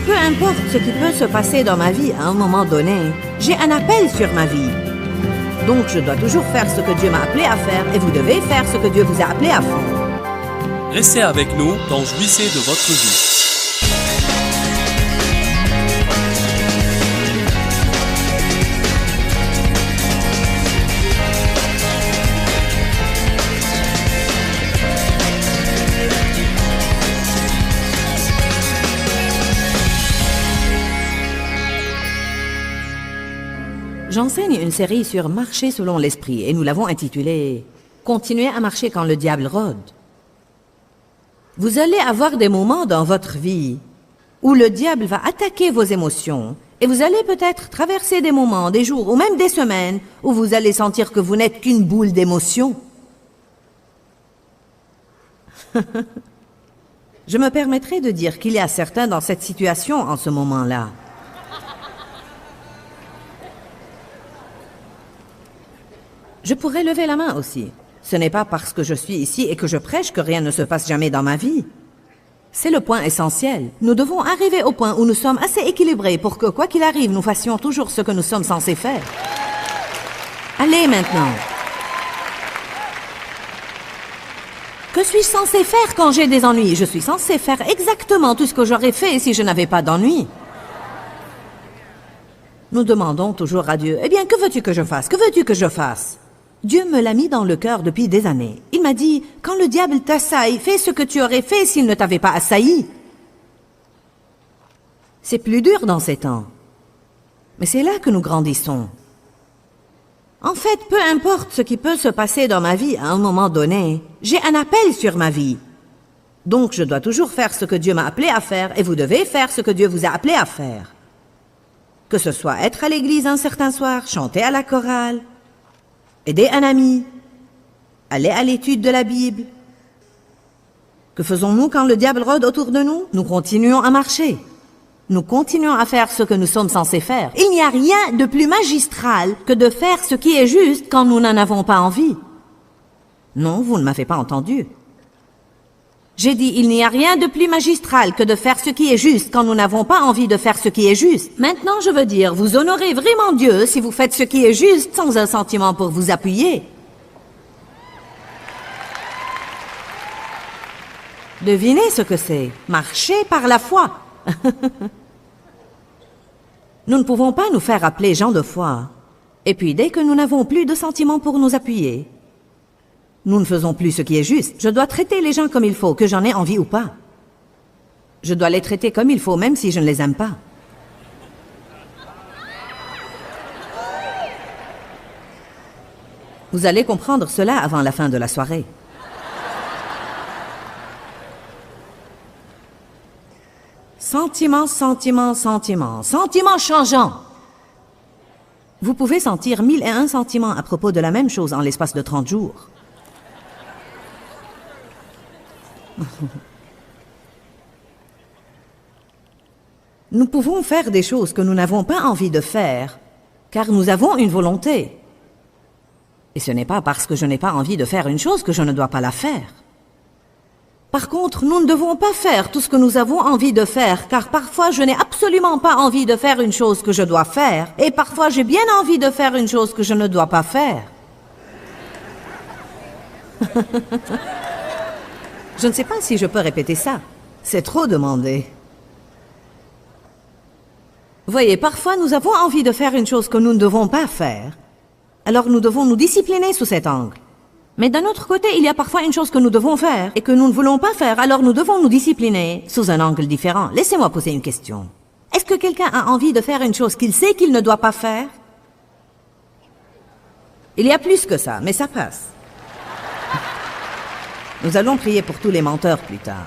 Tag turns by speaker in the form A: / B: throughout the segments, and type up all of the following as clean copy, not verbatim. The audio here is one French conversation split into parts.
A: peu importe ce qui peut se passer dans ma vie à un moment donné, j'ai un appel sur ma vie. Donc je dois toujours faire ce que Dieu m'a appelé à faire et vous devez faire ce que Dieu vous a appelé à faire.
B: Restez avec nous dans Jouissez de votre vie.
A: J'enseigne une série sur marcher selon l'esprit et nous l'avons intitulée « Continuez à marcher quand le diable rôde ». Vous allez avoir des moments dans votre vie où le diable va attaquer vos émotions et vous allez peut-être traverser des moments, des jours ou même des semaines où vous allez sentir que vous n'êtes qu'une boule d'émotions. Je me permettrai de dire qu'il y a certains dans cette situation en ce moment-là. Je pourrais lever la main aussi. Ce n'est pas parce que je suis ici et que je prêche que rien ne se passe jamais dans ma vie. C'est le point essentiel. Nous devons arriver au point où nous sommes assez équilibrés pour que, quoi qu'il arrive, nous fassions toujours ce que nous sommes censés faire. Allez maintenant. Que suis-je censé faire quand j'ai des ennuis? Je suis censé faire exactement tout ce que j'aurais fait si je n'avais pas d'ennuis. Nous demandons toujours à Dieu, « Eh bien, que veux-tu que je fasse? Que veux-tu que je fasse ?» Dieu me l'a mis dans le cœur depuis des années. Il m'a dit, quand le diable t'assaille, fais ce que tu aurais fait s'il ne t'avait pas assailli. C'est plus dur dans ces temps. Mais c'est là que nous grandissons. En fait, peu importe ce qui peut se passer dans ma vie à un moment donné, j'ai un appel sur ma vie. Donc je dois toujours faire ce que Dieu m'a appelé à faire et vous devez faire ce que Dieu vous a appelé à faire. Que ce soit être à l'église un certain soir, chanter à la chorale, aider un ami, aller à l'étude de la Bible. Que faisons-nous quand le diable rôde autour de nous? Nous continuons à marcher. Nous continuons à faire ce que nous sommes censés faire. Il n'y a rien de plus magistral que de faire ce qui est juste quand nous n'en avons pas envie. Non, vous ne m'avez pas entendu. J'ai dit, il n'y a rien de plus magistral que de faire ce qui est juste quand nous n'avons pas envie de faire ce qui est juste. Maintenant, je veux dire, vous honorez vraiment Dieu si vous faites ce qui est juste sans un sentiment pour vous appuyer. Devinez ce que c'est. Marcher par la foi. Nous ne pouvons pas nous faire appeler gens de foi. Et puis, dès que nous n'avons plus de sentiments pour nous appuyer, nous ne faisons plus ce qui est juste. Je dois traiter les gens comme il faut, que j'en ai envie ou pas. Je dois les traiter comme il faut, même si je ne les aime pas. Vous allez comprendre cela avant la fin de la soirée. Sentiment, sentiment, sentiment. Sentiment changeant. Vous pouvez sentir 1001 sentiments à propos de la même chose en l'espace de 30 jours. Nous pouvons faire des choses que nous n'avons pas envie de faire, car nous avons une volonté. Et ce n'est pas parce que je n'ai pas envie de faire une chose que je ne dois pas la faire. Par contre, nous ne devons pas faire tout ce que nous avons envie de faire, car parfois je n'ai absolument pas envie de faire une chose que je dois faire, et parfois j'ai bien envie de faire une chose que je ne dois pas faire. Je ne sais pas si je peux répéter ça. C'est trop demandé. Voyez, parfois nous avons envie de faire une chose que nous ne devons pas faire. Alors nous devons nous discipliner sous cet angle. Mais d'un autre côté, il y a parfois une chose que nous devons faire et que nous ne voulons pas faire, alors nous devons nous discipliner sous un angle différent. Laissez-moi poser une question. Est-ce que quelqu'un a envie de faire une chose qu'il sait qu'il ne doit pas faire? Il y a plus que ça, mais ça passe. Nous allons prier pour tous les menteurs plus tard.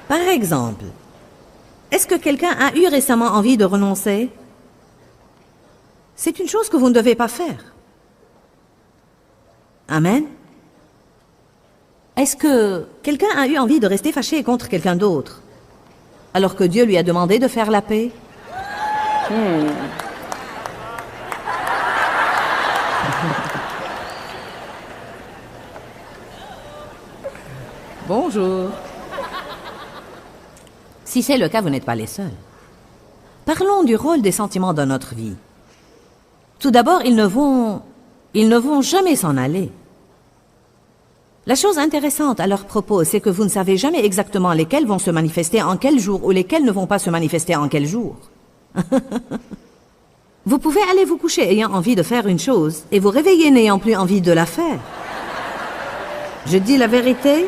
A: Par exemple, est-ce que quelqu'un a eu récemment envie de renoncer? C'est une chose que vous ne devez pas faire. Amen. Est-ce que quelqu'un a eu envie de rester fâché contre quelqu'un d'autre, alors que Dieu lui a demandé de faire la paix? Bonjour. Si c'est le cas, vous n'êtes pas les seuls. Parlons du rôle des sentiments dans notre vie. Tout d'abord, ils ne vont jamais s'en aller. La chose intéressante à leur propos, c'est que vous ne savez jamais exactement lesquels vont se manifester en quel jour ou lesquels ne vont pas se manifester en quel jour. Vous pouvez aller vous coucher ayant envie de faire une chose et vous réveiller n'ayant plus envie de la faire. Je dis la vérité?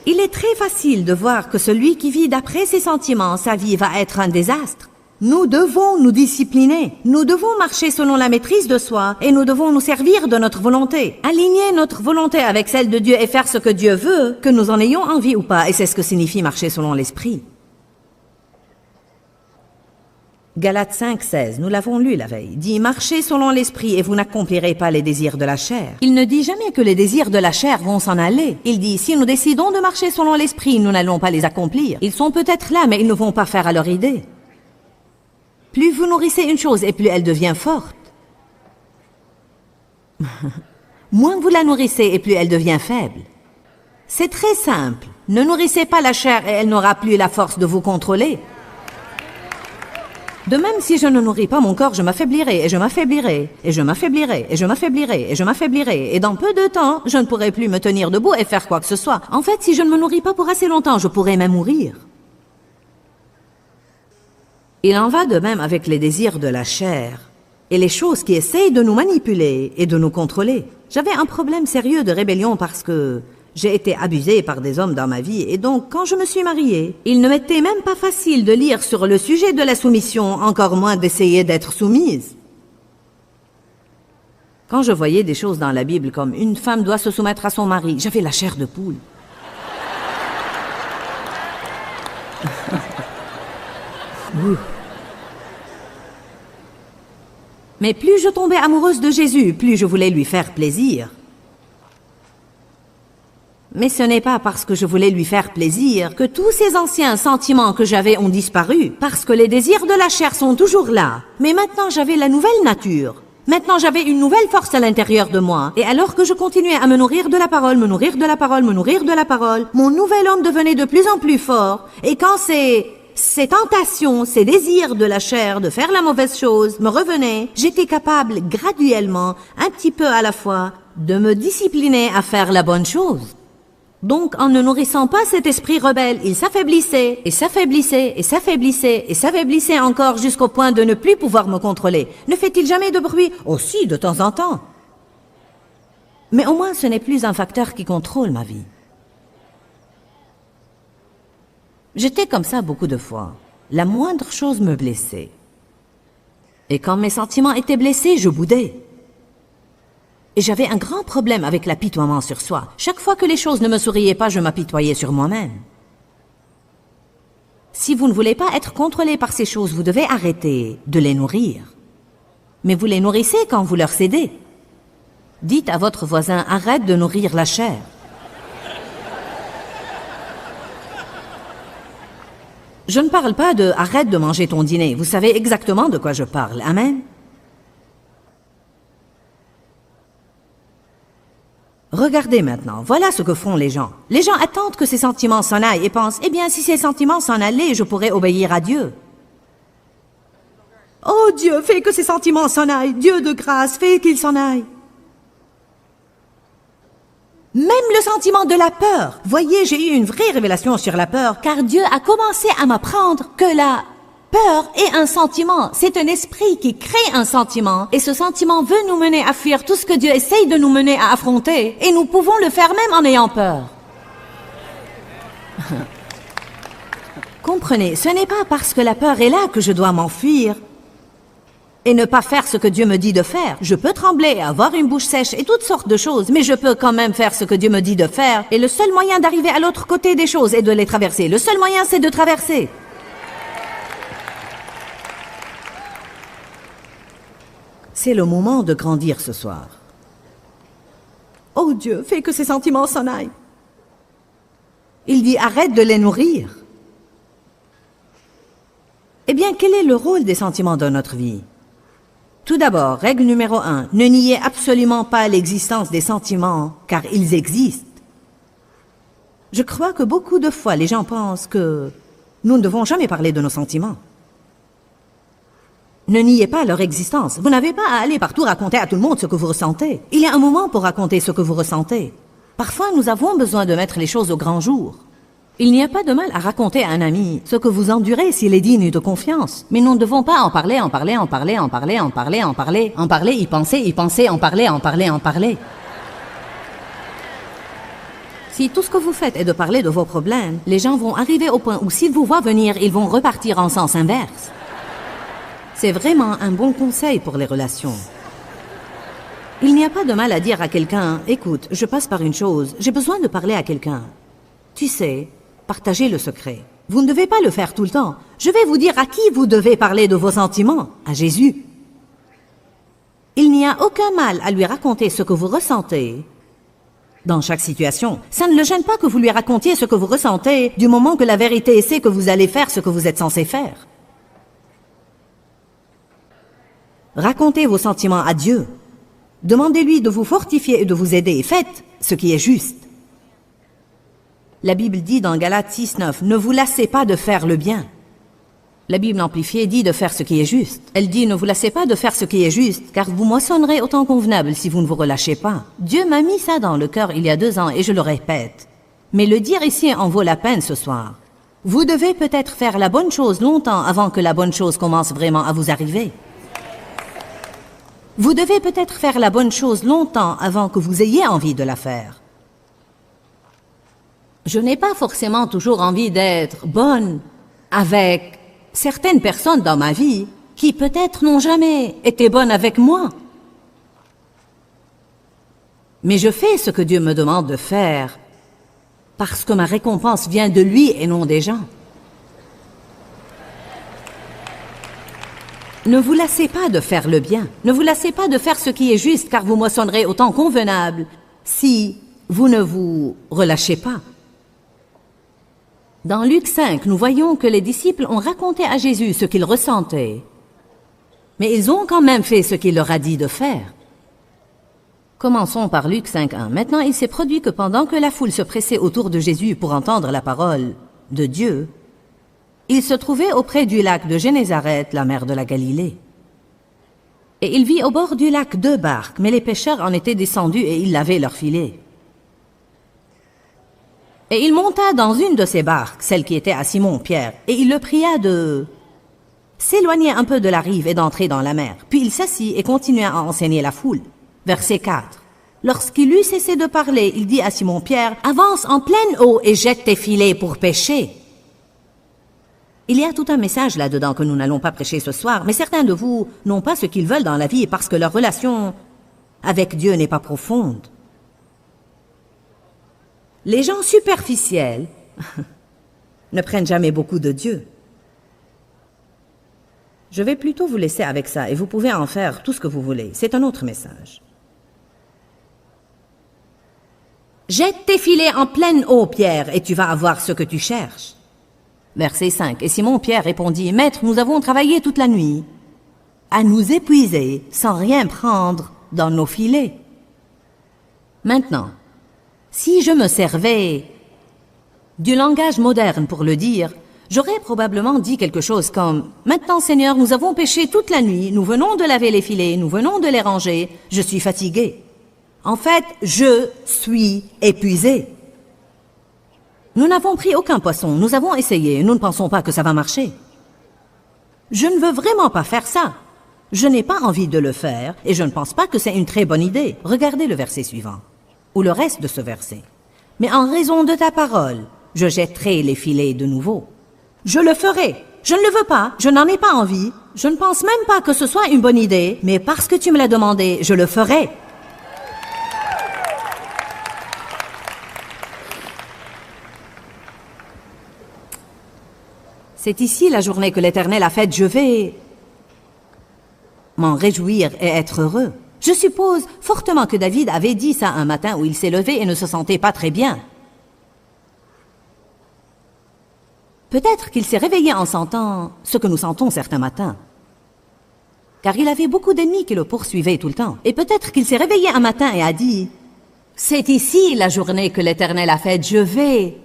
A: Il est très facile de voir que celui qui vit d'après ses sentiments, sa vie va être un désastre. Nous devons nous discipliner, nous devons marcher selon la maîtrise de soi et nous devons nous servir de notre volonté. Aligner notre volonté avec celle de Dieu et faire ce que Dieu veut, que nous en ayons envie ou pas, et c'est ce que signifie marcher selon l'esprit. Galates 5,16, nous l'avons lu la veille, dit « Marchez selon l'esprit et vous n'accomplirez pas les désirs de la chair ». Il ne dit jamais que les désirs de la chair vont s'en aller. Il dit « Si nous décidons de marcher selon l'esprit, nous n'allons pas les accomplir. Ils sont peut-être là, mais ils ne vont pas faire à leur idée. » Plus vous nourrissez une chose et plus elle devient forte. Moins vous la nourrissez et plus elle devient faible. C'est très simple. Ne nourrissez pas la chair et elle n'aura plus la force de vous contrôler. De même, si je ne nourris pas mon corps, je m'affaiblirai, et je m'affaiblirai, et je m'affaiblirai, et je m'affaiblirai, et je m'affaiblirai. Et dans peu de temps, je ne pourrai plus me tenir debout et faire quoi que ce soit. En fait, si je ne me nourris pas pour assez longtemps, je pourrais même mourir. Il en va de même avec les désirs de la chair et les choses qui essayent de nous manipuler et de nous contrôler. J'avais un problème sérieux de rébellion parce que j'ai été abusée par des hommes dans ma vie et donc quand je me suis mariée, il ne m'était même pas facile de lire sur le sujet de la soumission, encore moins d'essayer d'être soumise. Quand je voyais des choses dans la Bible comme une femme doit se soumettre à son mari, j'avais la chair de poule. Mais plus je tombais amoureuse de Jésus, plus je voulais lui faire plaisir. Mais ce n'est pas parce que je voulais lui faire plaisir que tous ces anciens sentiments que j'avais ont disparu, parce que les désirs de la chair sont toujours là. Mais maintenant j'avais la nouvelle nature. Maintenant j'avais une nouvelle force à l'intérieur de moi. Et alors que je continuais à me nourrir de la parole, me nourrir de la parole, me nourrir de la parole, mon nouvel homme devenait de plus en plus fort. Et quand ces tentations, ces désirs de la chair de faire la mauvaise chose me revenaient, j'étais capable graduellement, un petit peu à la fois, de me discipliner à faire la bonne chose. Donc, en ne nourrissant pas cet esprit rebelle, il s'affaiblissait, et s'affaiblissait, et s'affaiblissait, et s'affaiblissait encore jusqu'au point de ne plus pouvoir me contrôler. Ne fait-il jamais de bruit? Aussi, de temps en temps. Mais au moins, ce n'est plus un facteur qui contrôle ma vie. J'étais comme ça beaucoup de fois. La moindre chose me blessait. Et quand mes sentiments étaient blessés, je boudais. Et j'avais un grand problème avec l'apitoiement sur soi. Chaque fois que les choses ne me souriaient pas, je m'apitoyais sur moi-même. Si vous ne voulez pas être contrôlé par ces choses, vous devez arrêter de les nourrir. Mais vous les nourrissez quand vous leur cédez. Dites à votre voisin, arrête de nourrir la chair. Je ne parle pas de « arrête de manger ton dîner ». Vous savez exactement de quoi je parle. Amen. Regardez maintenant, voilà ce que font les gens. Les gens attendent que ces sentiments s'en aillent et pensent « Eh bien, si ces sentiments s'en allaient, je pourrais obéir à Dieu. » Oh Dieu, fais que ces sentiments s'en aillent. Dieu de grâce, fais qu'ils s'en aillent. Même le sentiment de la peur. Voyez, j'ai eu une vraie révélation sur la peur, car Dieu a commencé à m'apprendre que la peur est un sentiment. C'est un esprit qui crée un sentiment. Et ce sentiment veut nous mener à fuir tout ce que Dieu essaye de nous mener à affronter. Et nous pouvons le faire même en ayant peur. Comprenez, ce n'est pas parce que la peur est là que je dois m'enfuir et ne pas faire ce que Dieu me dit de faire. Je peux trembler, avoir une bouche sèche et toutes sortes de choses, mais je peux quand même faire ce que Dieu me dit de faire. Et le seul moyen d'arriver à l'autre côté des choses est de les traverser. Le seul moyen, c'est de traverser. C'est le moment de grandir ce soir. Oh Dieu, fais que ces sentiments s'en aillent. Il dit, arrête de les nourrir. Eh bien, quel est le rôle des sentiments dans notre vie? Tout d'abord, règle numéro 1, ne niez absolument pas l'existence des sentiments, car ils existent. Je crois que beaucoup de fois, les gens pensent que nous ne devons jamais parler de nos sentiments. Ne niez pas leur existence. Vous n'avez pas à aller partout raconter à tout le monde ce que vous ressentez. Il y a un moment pour raconter ce que vous ressentez. Parfois, nous avons besoin de mettre les choses au grand jour. Il n'y a pas de mal à raconter à un ami ce que vous endurez s'il est digne de confiance. Mais nous ne devons pas en parler, y penser, en parler. Si tout ce que vous faites est de parler de vos problèmes, les gens vont arriver au point où s'ils vous voient venir, ils vont repartir en sens inverse. C'est vraiment un bon conseil pour les relations. Il n'y a pas de mal à dire à quelqu'un « Écoute, je passe par une chose, j'ai besoin de parler à quelqu'un. » Tu sais, partagez le secret. Vous ne devez pas le faire tout le temps. Je vais vous dire à qui vous devez parler de vos sentiments. À Jésus. Il n'y a aucun mal à lui raconter ce que vous ressentez. Dans chaque situation, ça ne le gêne pas que vous lui racontiez ce que vous ressentez, du moment que la vérité c'est que vous allez faire ce que vous êtes censé faire. Racontez vos sentiments à Dieu. Demandez-lui de vous fortifier et de vous aider. Faites ce qui est juste. La Bible dit dans Galates 6:9, « Ne vous lassez pas de faire le bien. » La Bible amplifiée dit de faire ce qui est juste. Elle dit « Ne vous lassez pas de faire ce qui est juste, car vous moissonnerez au temps convenable si vous ne vous relâchez pas. » Dieu m'a mis ça dans le cœur il y a 2 ans et je le répète. Mais le dire ici en vaut la peine ce soir. Vous devez peut-être faire la bonne chose longtemps avant que la bonne chose commence vraiment à vous arriver. Vous devez peut-être faire la bonne chose longtemps avant que vous ayez envie de la faire. Je n'ai pas forcément toujours envie d'être bonne avec certaines personnes dans ma vie qui peut-être n'ont jamais été bonnes avec moi. Mais je fais ce que Dieu me demande de faire parce que ma récompense vient de lui et non des gens. Ne vous lassez pas de faire le bien. Ne vous lassez pas de faire ce qui est juste, car vous moissonnerez au temps convenable si vous ne vous relâchez pas. Dans Luc 5, nous voyons que les disciples ont raconté à Jésus ce qu'ils ressentaient. Mais ils ont quand même fait ce qu'il leur a dit de faire. Commençons par Luc 5:1. Maintenant, il s'est produit que pendant que la foule se pressait autour de Jésus pour entendre la parole de Dieu, il se trouvait auprès du lac de Génézareth, la mer de la Galilée. Et il vit au bord du lac 2 barques, mais les pêcheurs en étaient descendus et ils lavaient leurs filets. Et il monta dans une de ces barques, celle qui était à Simon-Pierre, et il le pria de s'éloigner un peu de la rive et d'entrer dans la mer. Puis il s'assit et continua à enseigner la foule. Verset 4. Lorsqu'il eut cessé de parler, il dit à Simon-Pierre, « Avance en pleine eau et jette tes filets pour pêcher. » Il y a tout un message là-dedans que nous n'allons pas prêcher ce soir, mais certains de vous n'ont pas ce qu'ils veulent dans la vie parce que leur relation avec Dieu n'est pas profonde. Les gens superficiels ne prennent jamais beaucoup de Dieu. Je vais plutôt vous laisser avec ça et vous pouvez en faire tout ce que vous voulez. C'est un autre message. Jette tes filets en pleine eau, Pierre, et tu vas avoir ce que tu cherches. Verset 5. Et Simon-Pierre répondit, « Maître, nous avons travaillé toute la nuit à nous épuiser sans rien prendre dans nos filets. Maintenant, si je me servais du langage moderne pour le dire, j'aurais probablement dit quelque chose comme « Maintenant, Seigneur, nous avons pêché toute la nuit, nous venons de laver les filets, nous venons de les ranger, je suis fatigué. En fait, je suis épuisé. Nous n'avons pris aucun poisson, nous avons essayé, nous ne pensons pas que ça va marcher. Je ne veux vraiment pas faire ça. Je n'ai pas envie de le faire et je ne pense pas que c'est une très bonne idée. » Regardez le verset suivant, ou le reste de ce verset. « Mais en raison de ta parole, je jetterai les filets de nouveau. Je le ferai. Je ne le veux pas, je n'en ai pas envie. Je ne pense même pas que ce soit une bonne idée, mais parce que tu me l'as demandé, je le ferai. » C'est ici la journée que l'Éternel a faite, je vais m'en réjouir et être heureux. Je suppose fortement que David avait dit ça un matin où il s'est levé et ne se sentait pas très bien. Peut-être qu'il s'est réveillé en sentant ce que nous sentons certains matins. car il avait beaucoup d'ennemis qui le poursuivaient tout le temps. Et peut-être qu'il s'est réveillé un matin et a dit, « C'est ici la journée que l'Éternel a faite, je vais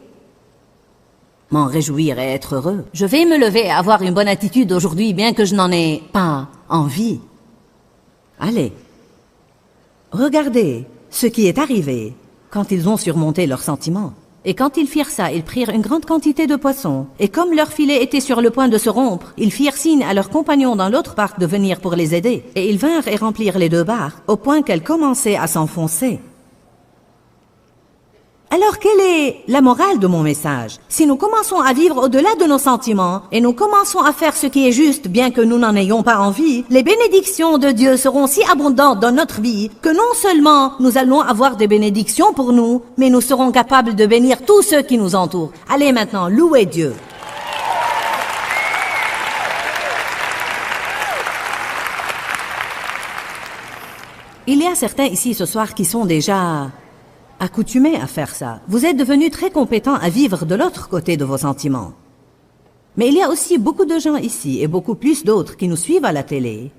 A: m'en réjouir et être heureux. Je vais me lever et avoir une bonne attitude aujourd'hui, bien que je n'en ai pas envie. » Allez, regardez ce qui est arrivé quand ils ont surmonté leurs sentiments. Et quand ils firent ça, ils prirent une grande quantité de poissons. Et comme leur filet était sur le point de se rompre, ils firent signe à leurs compagnons dans l'autre barque de venir pour les aider. Et ils vinrent et remplirent les deux barques, au point qu'elles commençaient à s'enfoncer. Alors, quelle est la morale de mon message? Si nous commençons à vivre au-delà de nos sentiments et nous commençons à faire ce qui est juste, bien que nous n'en ayons pas envie, les bénédictions de Dieu seront si abondantes dans notre vie que non seulement nous allons avoir des bénédictions pour nous, mais nous serons capables de bénir tous ceux qui nous entourent. Allez maintenant, louez Dieu. Il y a certains ici ce soir qui sont déjà accoutumés à faire ça. Vous êtes devenus très compétents à vivre de l'autre côté de vos sentiments. Mais il y a aussi beaucoup de gens ici, et beaucoup plus d'autres qui nous suivent à la télé,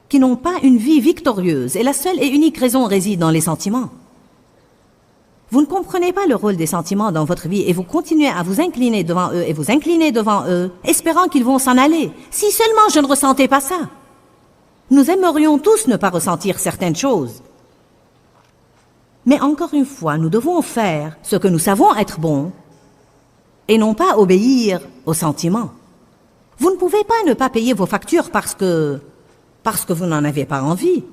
A: qui n'ont pas une vie victorieuse, et la seule et unique raison réside dans les sentiments. Vous ne comprenez pas le rôle des sentiments dans votre vie, et vous continuez à vous incliner devant eux, et vous incliner devant eux, espérant qu'ils vont s'en aller. Si seulement je ne ressentais pas ça. Nous aimerions tous ne pas ressentir certaines choses. Mais encore une fois, nous devons faire ce que nous savons être bon et non pas obéir aux sentiments. Vous ne pouvez pas ne pas payer vos factures parce que vous n'en avez pas envie.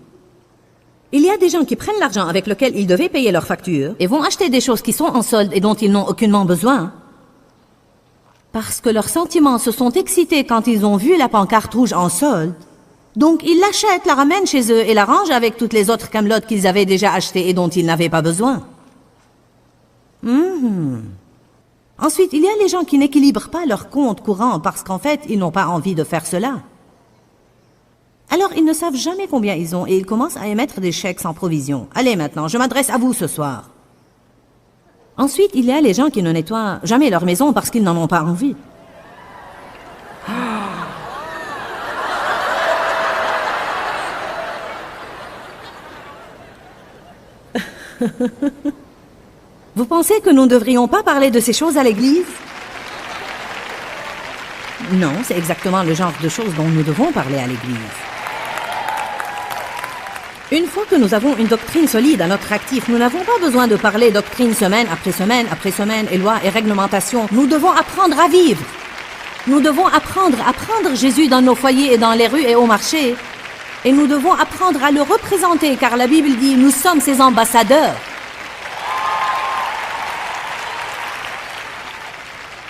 A: Il y a des gens qui prennent l'argent avec lequel ils devaient payer leurs factures et vont acheter des choses qui sont en solde et dont ils n'ont aucunement besoin parce que leurs sentiments se sont excités quand ils ont vu la pancarte rouge en solde. Donc, ils l'achètent, la ramènent chez eux et la rangent avec toutes les autres camelotes qu'ils avaient déjà achetées et dont ils n'avaient pas besoin. Ensuite, il y a les gens qui n'équilibrent pas leur compte courant parce qu'en fait, ils n'ont pas envie de faire cela. Alors, ils ne savent jamais combien ils ont et ils commencent à émettre des chèques sans provision. Allez maintenant, je m'adresse à vous ce soir. Ensuite, il y a les gens qui ne nettoient jamais leur maison parce qu'ils n'en ont pas envie. Vous pensez que nous ne devrions pas parler de ces choses à l'église? Non, c'est exactement le genre de choses dont nous devons parler à l'église. Une fois que nous avons une doctrine solide à notre actif, nous n'avons pas besoin de parler doctrine semaine après semaine après semaine et lois et réglementations. Nous devons apprendre à vivre. Nous devons apprendre à prendre Jésus dans nos foyers et dans les rues et au marché. Et nous devons apprendre à le représenter, car la Bible dit « Nous sommes ses ambassadeurs ».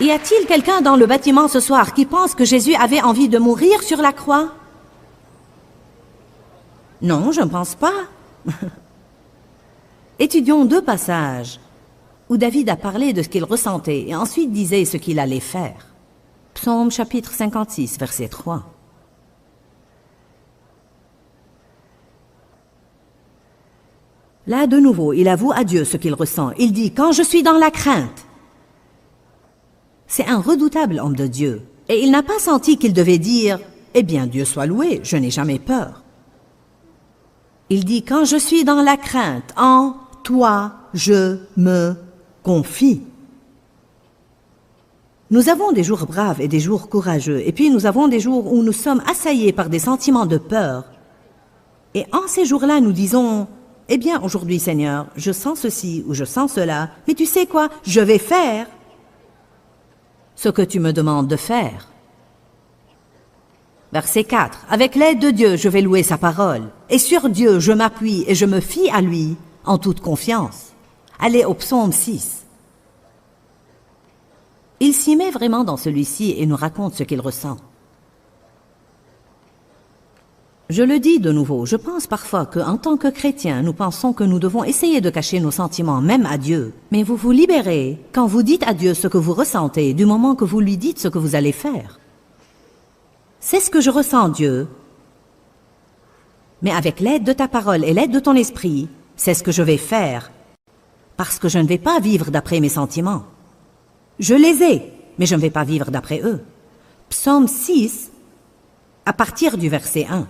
A: Y a-t-il quelqu'un dans le bâtiment ce soir qui pense que Jésus avait envie de mourir sur la croix? Non, je ne pense pas. Étudions deux passages où David a parlé de ce qu'il ressentait et ensuite disait ce qu'il allait faire. Psaume chapitre 56, verset 3. Là, de nouveau, il avoue à Dieu ce qu'il ressent. Il dit, « Quand je suis dans la crainte », c'est un redoutable homme de Dieu. Et il n'a pas senti qu'il devait dire, « Eh bien, Dieu soit loué, je n'ai jamais peur. » Il dit, « Quand je suis dans la crainte, en toi, je me confie. » Nous avons des jours braves et des jours courageux, et puis nous avons des jours où nous sommes assaillés par des sentiments de peur. Et en ces jours-là, nous disons, « Eh bien, aujourd'hui, Seigneur, je sens ceci ou je sens cela, mais tu sais quoi, je vais faire ce que tu me demandes de faire. » Verset 4. « Avec l'aide de Dieu, je vais louer sa parole, et sur Dieu, je m'appuie et je me fie à lui en toute confiance. » Allez au psaume 6. Il s'y met vraiment dans celui-ci et nous raconte ce qu'il ressent. Je le dis de nouveau, je pense parfois qu'en tant que chrétiens, nous pensons que nous devons essayer de cacher nos sentiments, même à Dieu. Mais vous vous libérez quand vous dites à Dieu ce que vous ressentez, du moment que vous lui dites ce que vous allez faire. C'est ce que je ressens, Dieu. Mais avec l'aide de ta parole et l'aide de ton esprit, c'est ce que je vais faire. Parce que je ne vais pas vivre d'après mes sentiments. Je les ai, mais je ne vais pas vivre d'après eux. Psaume 6 à partir du verset 1.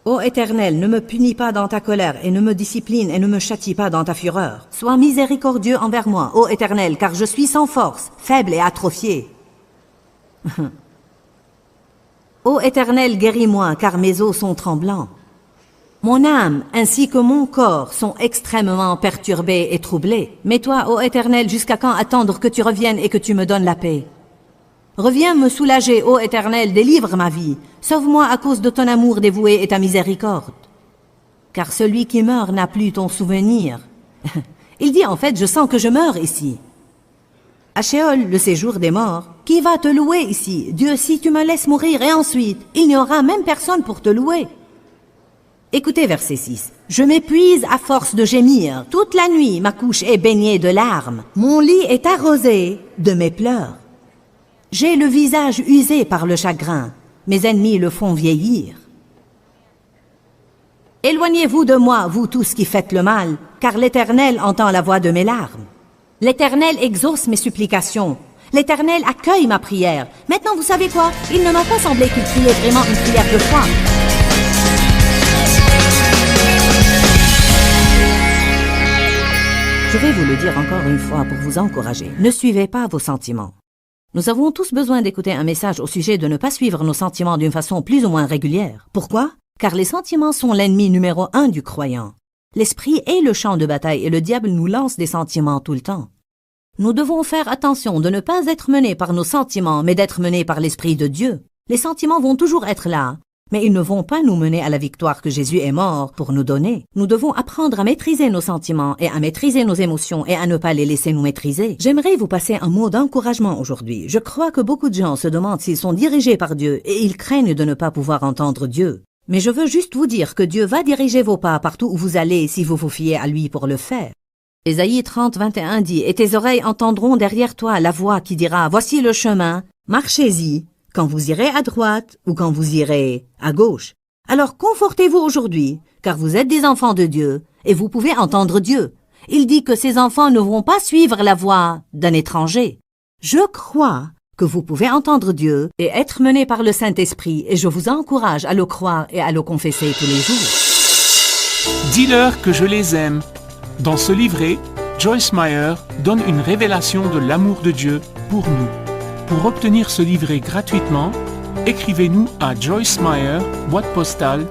A: Ô Éternel, ne me punis pas dans ta colère, et ne me discipline et ne me châtie pas dans ta fureur. Sois miséricordieux envers moi, ô Éternel, car je suis sans force, faible et atrophié. Ô Éternel, guéris-moi, car mes os sont tremblants. Mon âme ainsi que mon corps sont extrêmement perturbés et troublés. Mais toi, ô Éternel, jusqu'à quand attendre que tu reviennes et que tu me donnes la paix? Reviens me soulager, ô Éternel, délivre ma vie. Sauve-moi à cause de ton amour dévoué et ta miséricorde. Car celui qui meurt n'a plus ton souvenir. Il dit en fait, je sens que je meurs ici. À Sheol, le séjour des morts, qui va te louer ici? Dieu, si tu me laisses mourir et ensuite, il n'y aura même personne pour te louer. Écoutez verset 6. Je m'épuise à force de gémir. Toute la nuit, ma couche est baignée de larmes. Mon lit est arrosé de mes pleurs. J'ai le visage usé par le chagrin. Mes ennemis le font vieillir. Éloignez-vous de moi, vous tous qui faites le mal, car l'Éternel entend la voix de mes larmes. L'Éternel exauce mes supplications. L'Éternel accueille ma prière. Maintenant, vous savez quoi? Il ne m'a pas semblé qu'il priait vraiment une prière de foi. Je vais vous le dire encore une fois pour vous encourager. Ne suivez pas vos sentiments. Nous avons tous besoin d'écouter un message au sujet de ne pas suivre nos sentiments d'une façon plus ou moins régulière. Pourquoi? Car les sentiments sont l'ennemi numéro 1 du croyant. L'esprit est le champ de bataille et le diable nous lance des sentiments tout le temps. Nous devons faire attention de ne pas être menés par nos sentiments, mais d'être menés par l'Esprit de Dieu. Les sentiments vont toujours être là, mais ils ne vont pas nous mener à la victoire que Jésus est mort pour nous donner. Nous devons apprendre à maîtriser nos sentiments et à maîtriser nos émotions et à ne pas les laisser nous maîtriser. J'aimerais vous passer un mot d'encouragement aujourd'hui. Je crois que beaucoup de gens se demandent s'ils sont dirigés par Dieu et ils craignent de ne pas pouvoir entendre Dieu. Mais je veux juste vous dire que Dieu va diriger vos pas partout où vous allez si vous vous fiez à lui pour le faire. Ésaïe 30, 21 dit « Et tes oreilles entendront derrière toi la voix qui dira « Voici le chemin, marchez-y ». Quand vous irez à droite ou quand vous irez à gauche. Alors confortez-vous aujourd'hui, car vous êtes des enfants de Dieu et vous pouvez entendre Dieu. Il dit que ces enfants ne vont pas suivre la voie d'un étranger. Je crois que vous pouvez entendre Dieu et être menés par le Saint-Esprit et je vous encourage à le croire et à le confesser tous les jours.
C: Dis-leur que je les aime. Dans ce livret, Joyce Meyer donne une révélation de l'amour de Dieu pour nous. Pour obtenir ce livret gratuitement, écrivez-nous à Joyce Meyer, boîte postale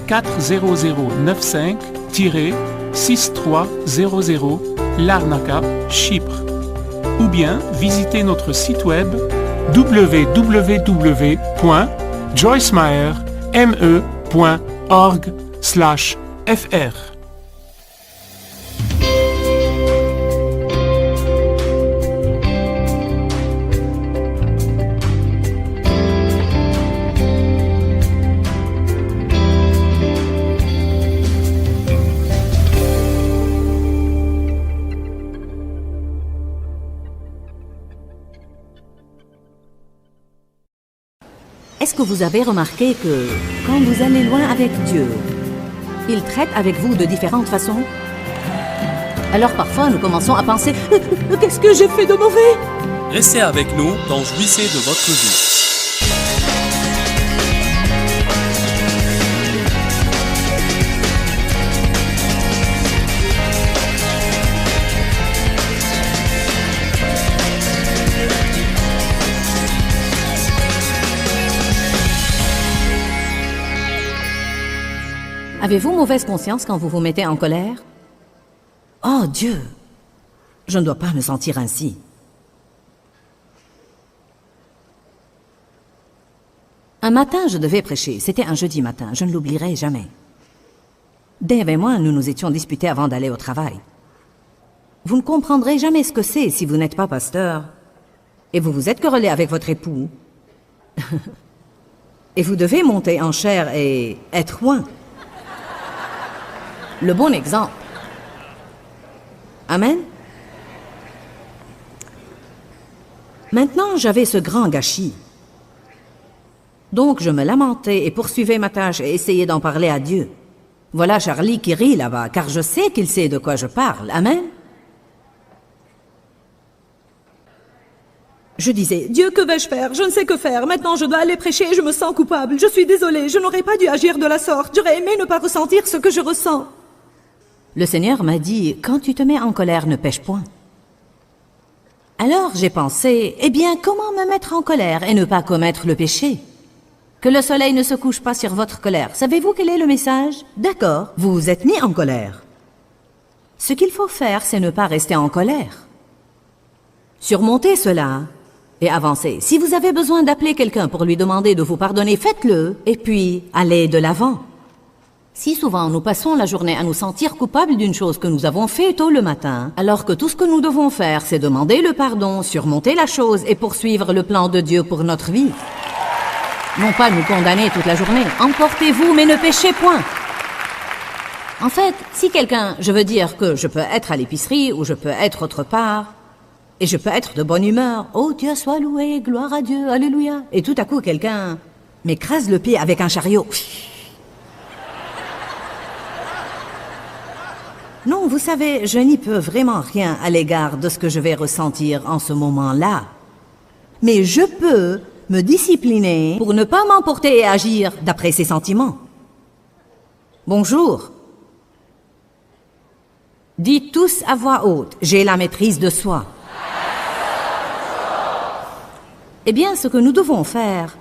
C: 40095-6300, Larnaca, Chypre. Ou bien visitez notre site web www.joycemeyer.org/fr.
A: Est-ce que vous avez remarqué que, quand vous allez loin avec Dieu, il traite avec vous de différentes façons? Alors parfois, nous commençons à penser « Qu'est-ce que j'ai fait de mauvais ?»
B: Restez avec nous dans Jouissez de votre vie.
A: Avez-vous mauvaise conscience quand vous vous mettez en colère? Oh Dieu! Je ne dois pas me sentir ainsi. Un matin, je devais prêcher. C'était un jeudi matin. Je ne l'oublierai jamais. Dave et moi, nous nous étions disputés avant d'aller au travail. Vous ne comprendrez jamais ce que c'est si vous n'êtes pas pasteur. Et vous vous êtes querellé avec votre époux. Et vous devez monter en chair et être loin. Le bon exemple. Amen. Maintenant, j'avais ce grand gâchis. Donc, je me lamentais et poursuivais ma tâche et essayais d'en parler à Dieu. Voilà Charlie qui rit là-bas, car je sais qu'il sait de quoi je parle. Amen. Je disais, Dieu, que vais-je faire? Je ne sais que faire. Maintenant, je dois aller prêcher et je me sens coupable. Je suis désolée, je n'aurais pas dû agir de la sorte. J'aurais aimé ne pas ressentir ce que je ressens. Le Seigneur m'a dit, quand tu te mets en colère, ne pêche point. Alors j'ai pensé, eh bien, comment me mettre en colère et ne pas commettre le péché? Que le soleil ne se couche pas sur votre colère. Savez-vous quel est le message? D'accord, vous vous êtes mis en colère. Ce qu'il faut faire, c'est ne pas rester en colère. Surmonter cela et avancer. Si vous avez besoin d'appeler quelqu'un pour lui demander de vous pardonner, faites-le et puis allez de l'avant. Si souvent nous passons la journée à nous sentir coupables d'une chose que nous avons fait tôt le matin, alors que tout ce que nous devons faire, c'est demander le pardon, surmonter la chose et poursuivre le plan de Dieu pour notre vie. Non pas nous condamner toute la journée. Emportez-vous, mais ne péchez point. En fait, si quelqu'un, je veux dire que je peux être à l'épicerie ou je peux être autre part, et je peux être de bonne humeur. Oh, Dieu soit loué, gloire à Dieu, alléluia. Et tout à coup, quelqu'un m'écrase le pied avec un chariot. Non, vous savez, je n'y peux vraiment rien à l'égard de ce que je vais ressentir en ce moment-là. Mais je peux me discipliner pour ne pas m'emporter et agir d'après ses sentiments. Bonjour. Dites tous à voix haute, j'ai la maîtrise de soi. Eh bien, ce que nous devons faire,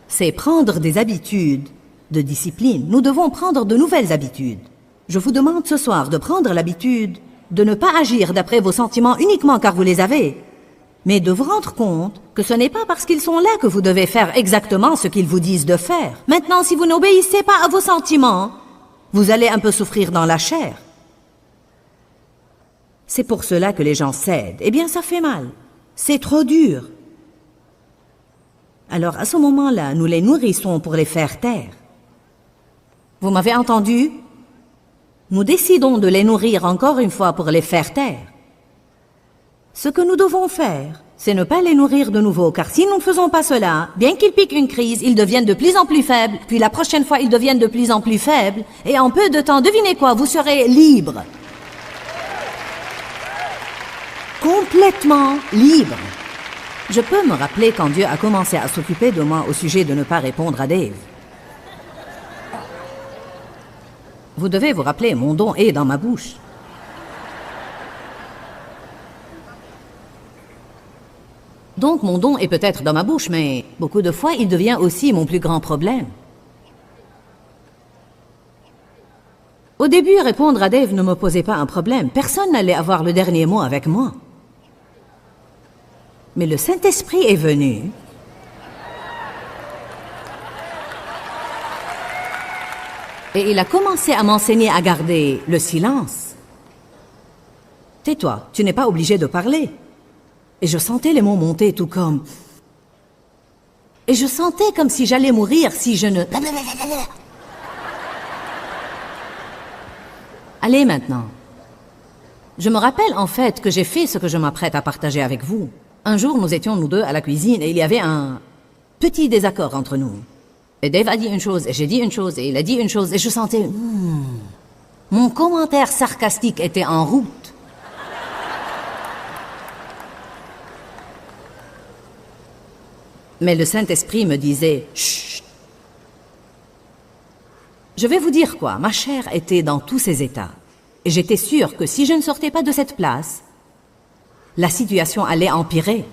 A: c'est prendre des habitudes de discipline. Nous devons prendre de nouvelles habitudes. Je vous demande ce soir de prendre l'habitude de ne pas agir d'après vos sentiments uniquement car vous les avez, mais de vous rendre compte que ce n'est pas parce qu'ils sont là que vous devez faire exactement ce qu'ils vous disent de faire. Maintenant, si vous n'obéissez pas à vos sentiments, vous allez un peu souffrir dans la chair. C'est pour cela que les gens cèdent. Eh bien, ça fait mal. C'est trop dur. Alors, à ce moment-là, nous les nourrissons pour les faire taire. Vous m'avez entendu? Nous décidons de les nourrir encore une fois pour les faire taire. Ce que nous devons faire, c'est ne pas les nourrir de nouveau, car si nous ne faisons pas cela, bien qu'ils piquent une crise, ils deviennent de plus en plus faibles, puis la prochaine fois, ils deviennent de plus en plus faibles, et en peu de temps, devinez quoi, vous serez libre. Complètement libre. Je peux me rappeler quand Dieu a commencé à s'occuper de moi au sujet de ne pas répondre à Dave. Vous devez vous rappeler, mon don est dans ma bouche. Donc mon don est peut-être dans ma bouche, mais beaucoup de fois, il devient aussi mon plus grand problème. Au début, répondre à Dave ne me posait pas un problème. Personne n'allait avoir le dernier mot avec moi. Mais le Saint-Esprit est venu. Et il a commencé à m'enseigner à garder le silence. Tais-toi, tu n'es pas obligé de parler. Et je sentais les mots monter tout comme... Et je sentais comme si j'allais mourir si je ne... Allez maintenant. Je me rappelle en fait que j'ai fait ce que je m'apprête à partager avec vous. Un jour, nous étions nous deux à la cuisine et il y avait un petit désaccord entre nous. Et Dave a dit une chose, et j'ai dit une chose, et il a dit une chose, et je sentais... Mon commentaire sarcastique était en route. Mais le Saint-Esprit me disait... Chut. Je vais vous dire quoi, ma chair était dans tous ses états. Et j'étais sûre que si je ne sortais pas de cette place, la situation allait empirer.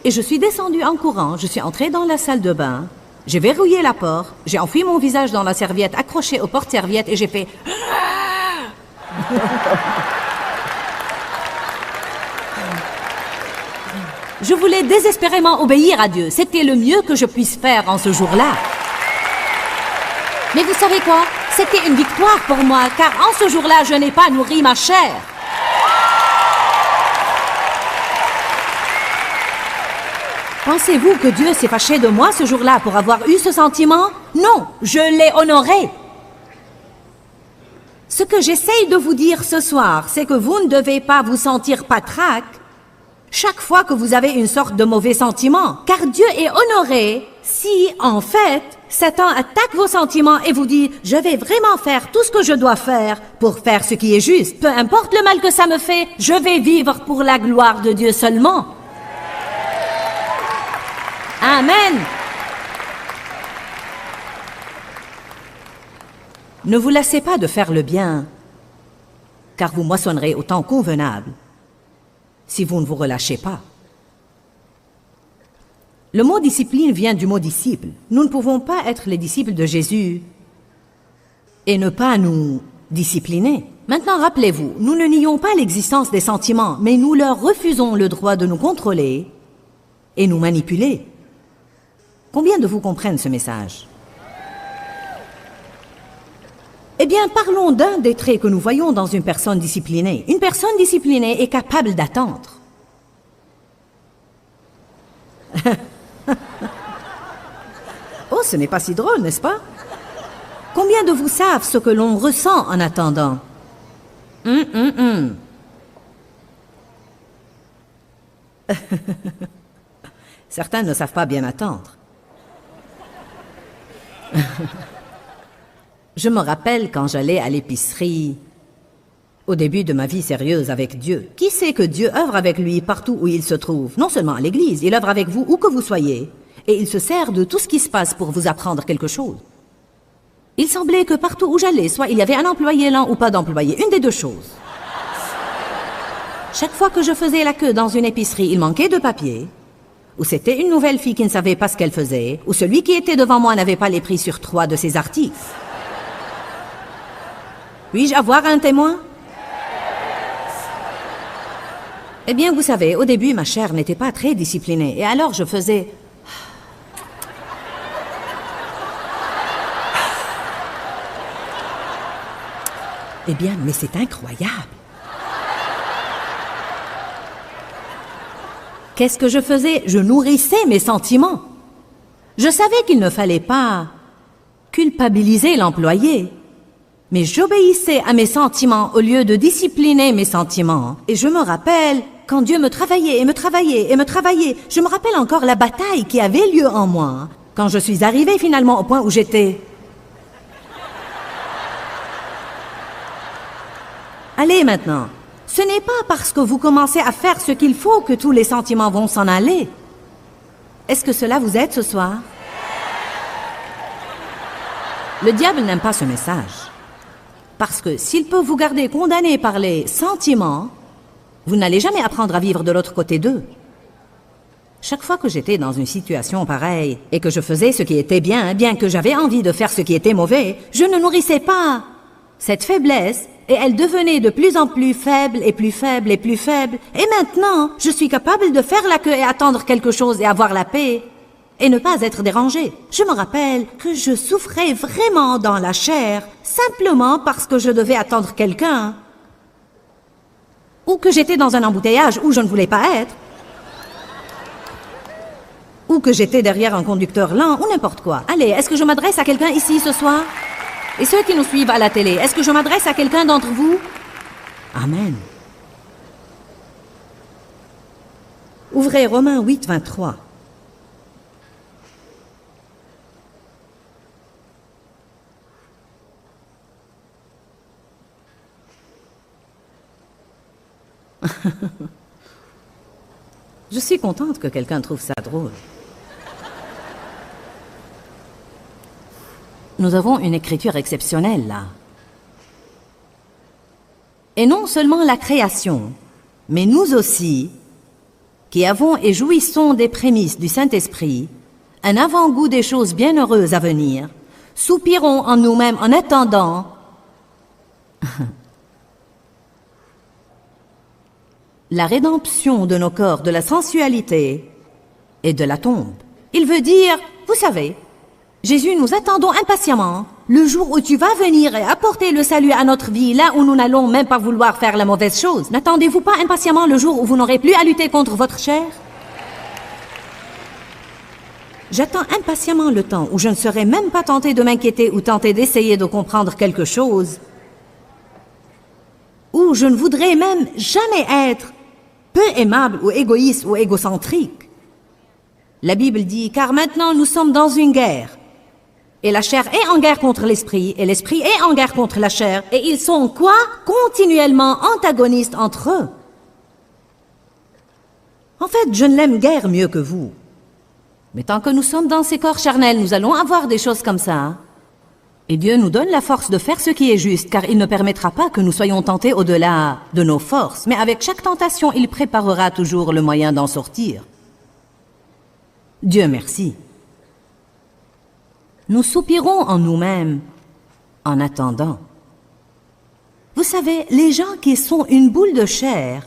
A: Et je suis descendue en courant, je suis entrée dans la salle de bain, j'ai verrouillé la porte, j'ai enfoui mon visage dans la serviette accrochée au porte-serviette et j'ai fait... Je voulais désespérément obéir à Dieu. C'était le mieux que je puisse faire en ce jour-là. Mais vous savez quoi? C'était une victoire pour moi, car en ce jour-là, je n'ai pas nourri ma chair. Pensez-vous que Dieu s'est fâché de moi ce jour-là pour avoir eu ce sentiment? Non, je l'ai honoré. Ce que j'essaye de vous dire ce soir, c'est que vous ne devez pas vous sentir patraque chaque fois que vous avez une sorte de mauvais sentiment, car Dieu est honoré si, en fait, Satan attaque vos sentiments et vous dit « Je vais vraiment faire tout ce que je dois faire pour faire ce qui est juste. Peu importe le mal que ça me fait, je vais vivre pour la gloire de Dieu seulement. » Amen. Ne vous lassez pas de faire le bien, car vous moissonnerez au temps convenable si vous ne vous relâchez pas. Le mot discipline vient du mot disciple. Nous ne pouvons pas être les disciples de Jésus et ne pas nous discipliner. Maintenant, rappelez-vous, nous ne nions pas l'existence des sentiments, mais nous leur refusons le droit de nous contrôler et nous manipuler. Combien de vous comprennent ce message? Eh bien, parlons d'un des traits que nous voyons dans une personne disciplinée. Une personne disciplinée est capable d'attendre. Oh, ce n'est pas si drôle, n'est-ce pas? Combien de vous savent ce que l'on ressent en attendant? Certains ne savent pas bien attendre. Je me rappelle quand j'allais à l'épicerie, au début de ma vie sérieuse avec Dieu. Qui sait que Dieu œuvre avec lui partout où il se trouve? Non seulement à l'église, il œuvre avec vous où que vous soyez. Et il se sert de tout ce qui se passe pour vous apprendre quelque chose. Il semblait que partout où j'allais, soit il y avait un employé lent ou pas d'employé, une des deux choses. Chaque fois que je faisais la queue dans une épicerie, il manquait de papier, ou c'était une nouvelle fille qui ne savait pas ce qu'elle faisait, ou celui qui était devant moi n'avait pas les prix sur 3 de ses articles. Puis-je avoir un témoin? Eh bien, vous savez, au début, ma chair n'était pas très disciplinée, et alors je faisais... Eh bien, mais c'est incroyable. Qu'est-ce que je faisais? Je nourrissais mes sentiments. Je savais qu'il ne fallait pas culpabiliser l'employé, mais j'obéissais à mes sentiments au lieu de discipliner mes sentiments. Et je me rappelle, quand Dieu me travaillait et me travaillait et me travaillait, je me rappelle encore la bataille qui avait lieu en moi, quand je suis arrivée finalement au point où j'étais... Allez maintenant, ce n'est pas parce que vous commencez à faire ce qu'il faut que tous les sentiments vont s'en aller. Est-ce que cela vous aide ce soir? Le diable n'aime pas ce message. Parce que s'il peut vous garder condamné par les sentiments, vous n'allez jamais apprendre à vivre de l'autre côté d'eux. Chaque fois que j'étais dans une situation pareille et que je faisais ce qui était bien, bien que j'avais envie de faire ce qui était mauvais, je ne nourrissais pas cette faiblesse et elle devenait de plus en plus faible et plus faible et plus faible. Et maintenant, je suis capable de faire la queue et attendre quelque chose et avoir la paix et ne pas être dérangée. Je me rappelle que je souffrais vraiment dans la chair simplement parce que je devais attendre quelqu'un ou que j'étais dans un embouteillage où je ne voulais pas être ou que j'étais derrière un conducteur lent ou n'importe quoi. Allez, est-ce que je m'adresse à quelqu'un ici ce soir? Et ceux qui nous suivent à la télé, est-ce que je m'adresse à quelqu'un d'entre vous? Amen. Ouvrez Romains 8, 23. Je suis contente que quelqu'un trouve ça drôle. Nous avons une écriture exceptionnelle, là. Et non seulement la création, mais nous aussi, qui avons et jouissons des prémices du Saint-Esprit, un avant-goût des choses bienheureuses à venir, soupirons en nous-mêmes en attendant la rédemption de nos corps de la sensualité et de la tombe. Il veut dire, vous savez, Jésus, nous attendons impatiemment le jour où tu vas venir et apporter le salut à notre vie, là où nous n'allons même pas vouloir faire la mauvaise chose. N'attendez-vous pas impatiemment le jour où vous n'aurez plus à lutter contre votre chair? J'attends impatiemment le temps où je ne serai même pas tenté de m'inquiéter ou tenté d'essayer de comprendre quelque chose, où je ne voudrais même jamais être peu aimable ou égoïste ou égocentrique. La Bible dit, car maintenant nous sommes dans une guerre. Et la chair est en guerre contre l'esprit, et l'esprit est en guerre contre la chair. Et ils sont quoi? Continuellement antagonistes entre eux. En fait, je ne l'aime guère mieux que vous. Mais tant que nous sommes dans ces corps charnels, nous allons avoir des choses comme ça. Et Dieu nous donne la force de faire ce qui est juste, car il ne permettra pas que nous soyons tentés au-delà de nos forces. Mais avec chaque tentation, il préparera toujours le moyen d'en sortir. Dieu merci. Nous soupirons en nous-mêmes en attendant. Vous savez, les gens qui sont une boule de chair,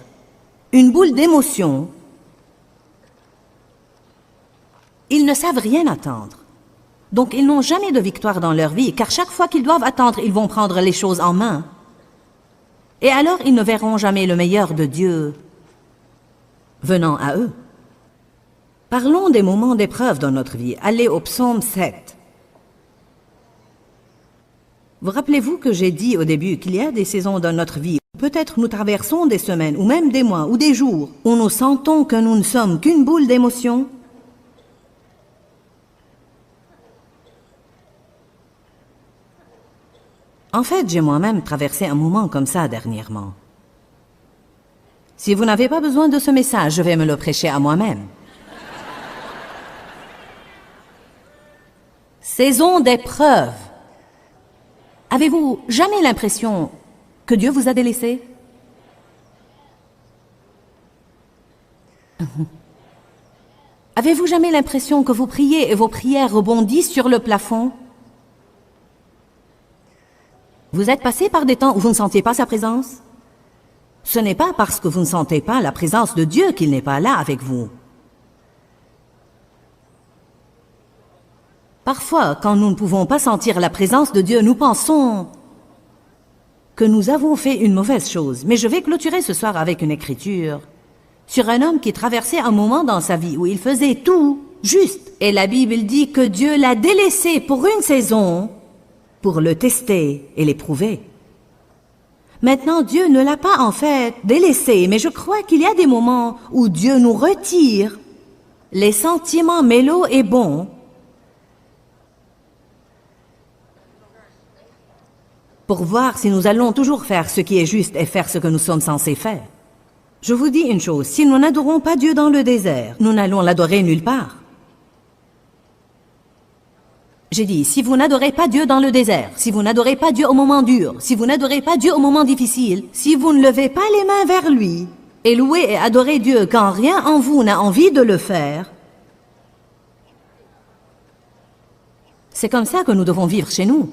A: une boule d'émotion, ils ne savent rien attendre. Donc ils n'ont jamais de victoire dans leur vie, car chaque fois qu'ils doivent attendre, ils vont prendre les choses en main. Et alors ils ne verront jamais le meilleur de Dieu venant à eux. Parlons des moments d'épreuve dans notre vie. Allez au psaume 7. Vous rappelez-vous que j'ai dit au début qu'il y a des saisons dans notre vie. Peut-être nous traversons des semaines, ou même des mois, ou des jours, où nous sentons que nous ne sommes qu'une boule d'émotions. En fait, j'ai moi-même traversé un moment comme ça dernièrement. Si vous n'avez pas besoin de ce message, je vais me le prêcher à moi-même. Saison d'épreuve. Avez-vous jamais l'impression que Dieu vous a délaissé? Avez-vous jamais l'impression que vous priez et vos prières rebondissent sur le plafond? Vous êtes passé par des temps où vous ne sentiez pas sa présence? Ce n'est pas parce que vous ne sentez pas la présence de Dieu qu'il n'est pas là avec vous. Parfois, quand nous ne pouvons pas sentir la présence de Dieu, nous pensons que nous avons fait une mauvaise chose. Mais je vais clôturer ce soir avec une écriture sur un homme qui traversait un moment dans sa vie où il faisait tout juste. Et la Bible dit que Dieu l'a délaissé pour une saison pour le tester et l'éprouver. Maintenant, Dieu ne l'a pas en fait délaissé, mais je crois qu'il y a des moments où Dieu nous retire les sentiments mélos et bons pour voir si nous allons toujours faire ce qui est juste et faire ce que nous sommes censés faire. Je vous dis une chose, si nous n'adorons pas Dieu dans le désert, nous n'allons l'adorer nulle part. J'ai dit, si vous n'adorez pas Dieu dans le désert, si vous n'adorez pas Dieu au moment dur, si vous n'adorez pas Dieu au moment difficile, si vous ne levez pas les mains vers lui et louez et adorez Dieu quand rien en vous n'a envie de le faire, c'est comme ça que nous devons vivre chez nous.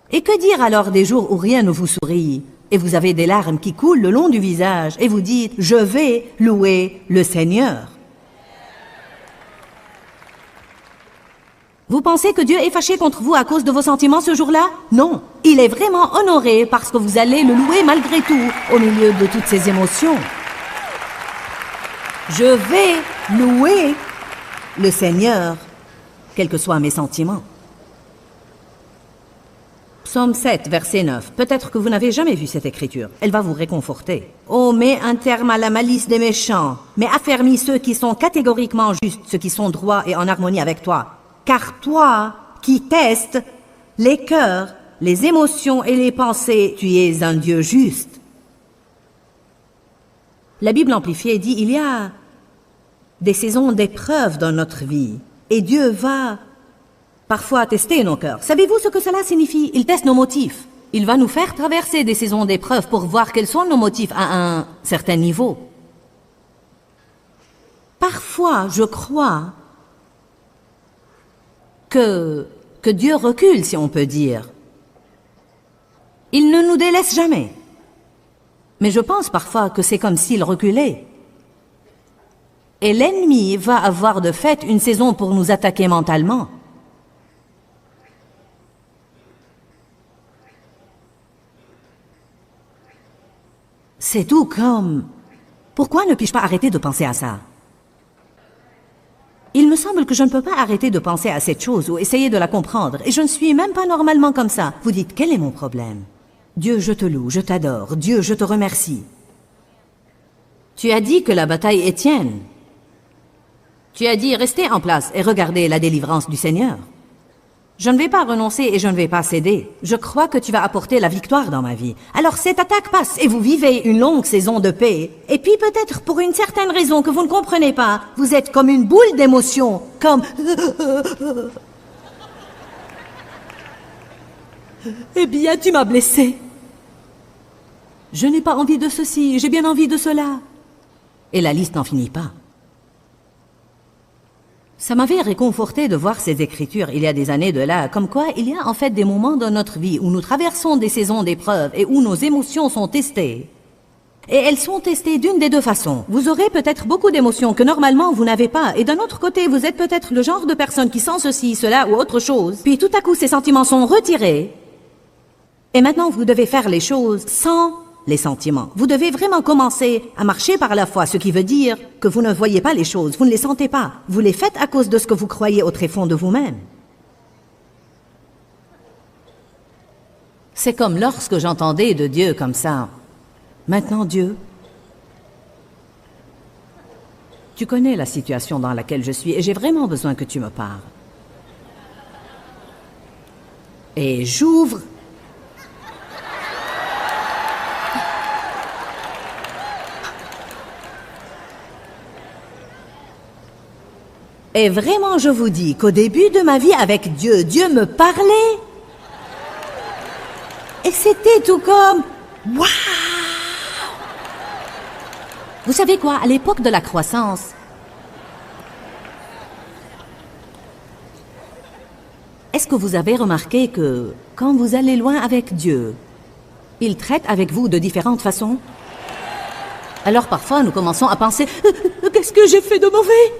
A: Et que dire alors des jours où rien ne vous sourit et vous avez des larmes qui coulent le long du visage et vous dites « Je vais louer le Seigneur ». Vous pensez que Dieu est fâché contre vous à cause de vos sentiments ce jour-là? Non, il est vraiment honoré parce que vous allez le louer malgré tout au milieu de toutes ces émotions. Je vais louer le Seigneur, quels que soient mes sentiments. Psaume 7, verset 9. Peut-être que vous n'avez jamais vu cette écriture. Elle va vous réconforter. Oh, mets un terme à la malice des méchants, mais affermis ceux qui sont catégoriquement justes, ceux qui sont droits et en harmonie avec toi. Car toi, qui testes les cœurs, les émotions et les pensées, tu es un Dieu juste. La Bible amplifiée dit, il y a des saisons d'épreuve dans notre vie, et Dieu va parfois tester nos cœurs. Savez-vous ce que cela signifie? Il teste nos motifs. Il va nous faire traverser des saisons d'épreuve pour voir quels sont nos motifs à un certain niveau. Parfois, je crois que Dieu recule, si on peut dire. Il ne nous délaisse jamais. Mais je pense parfois que c'est comme s'il reculait. Et l'ennemi va avoir de fait une saison pour nous attaquer mentalement. C'est tout comme... Pourquoi ne puis-je pas arrêter de penser à ça? Il me semble que je ne peux pas arrêter de penser à cette chose ou essayer de la comprendre. Et je ne suis même pas normalement comme ça. Vous dites, quel est mon problème? Dieu, je te loue, je t'adore. Dieu, je te remercie. Tu as dit que la bataille est tienne. Tu as dit, restez en place et regardez la délivrance du Seigneur. Je ne vais pas renoncer et je ne vais pas céder. Je crois que tu vas apporter la victoire dans ma vie. Alors cette attaque passe et vous vivez une longue saison de paix. Et puis peut-être pour une certaine raison que vous ne comprenez pas, vous êtes comme une boule d'émotions, comme... Eh bien, tu m'as blessé. Je n'ai pas envie de ceci, j'ai bien envie de cela. Et la liste n'en finit pas. Ça m'avait réconforté de voir ces écritures il y a des années de là, comme quoi il y a en fait des moments dans notre vie où nous traversons des saisons d'épreuves et où nos émotions sont testées. Et elles sont testées d'une des deux façons. Vous aurez peut-être beaucoup d'émotions que normalement vous n'avez pas, et d'un autre côté vous êtes peut-être le genre de personne qui sent ceci, cela ou autre chose, puis tout à coup ces sentiments sont retirés, et maintenant vous devez faire les choses sans les sentiments. Vous devez vraiment commencer à marcher par la foi, ce qui veut dire que vous ne voyez pas les choses, vous ne les sentez pas. Vous les faites à cause de ce que vous croyez au tréfonds de vous-même. C'est comme lorsque j'entendais de Dieu comme ça. Maintenant, Dieu, tu connais la situation dans laquelle je suis et j'ai vraiment besoin que tu me parles. Et j'ouvre et vraiment, je vous dis qu'au début de ma vie avec Dieu, Dieu me parlait. Et c'était tout comme... Waouh! Vous savez quoi, à l'époque de la croissance, est-ce que vous avez remarqué que quand vous allez loin avec Dieu, il traite avec vous de différentes façons? Alors parfois, nous commençons à penser « Qu'est-ce que j'ai fait de mauvais ?»